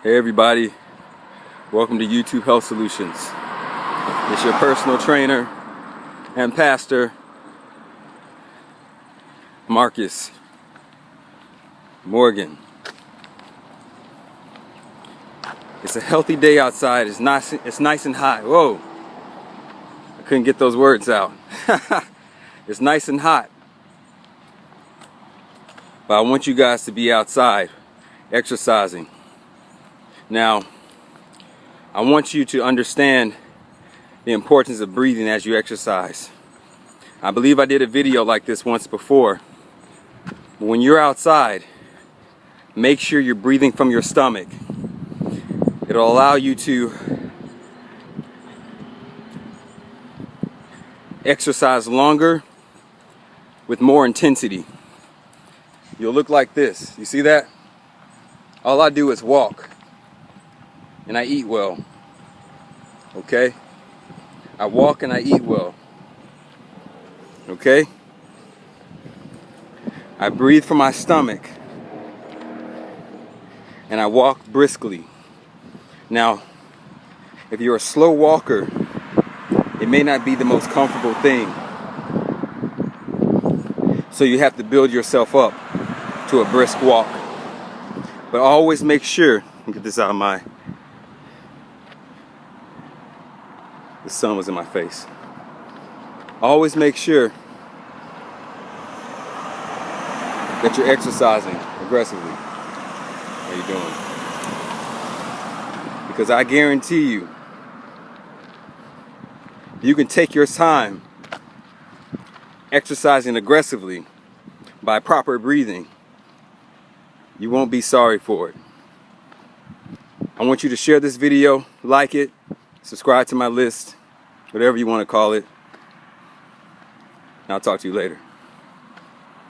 Hey everybody, welcome to YouTube Health Solutions. It's your personal trainer and pastor, Marcus Morgan. It's a healthy day outside. It's nice and hot. Whoa, I couldn't get those words out. It's nice and hot. But I want you guys to be outside, exercising. Now, I want you to understand the importance of breathing as you exercise. I believe I did a video like this once before. But when you're outside, make sure you're breathing from your stomach. It'll allow you to exercise longer with more intensity. You'll look like this. You see that? All I do is walk. And I eat well. Okay? I walk and I eat well. Okay? I breathe from my stomach. And I walk briskly. Now, if you're a slow walker, it may not be the most comfortable thing. So you have to build yourself up to a brisk walk. But always make sure, let me get this out of my, the sun was in my face. Always make sure that you're exercising aggressively. How you doing? Because I guarantee you, you can take your time exercising aggressively by proper breathing. You won't be sorry for it. I want you to share this video, like it, subscribe to my list, whatever you want to call it. And I'll talk to you later.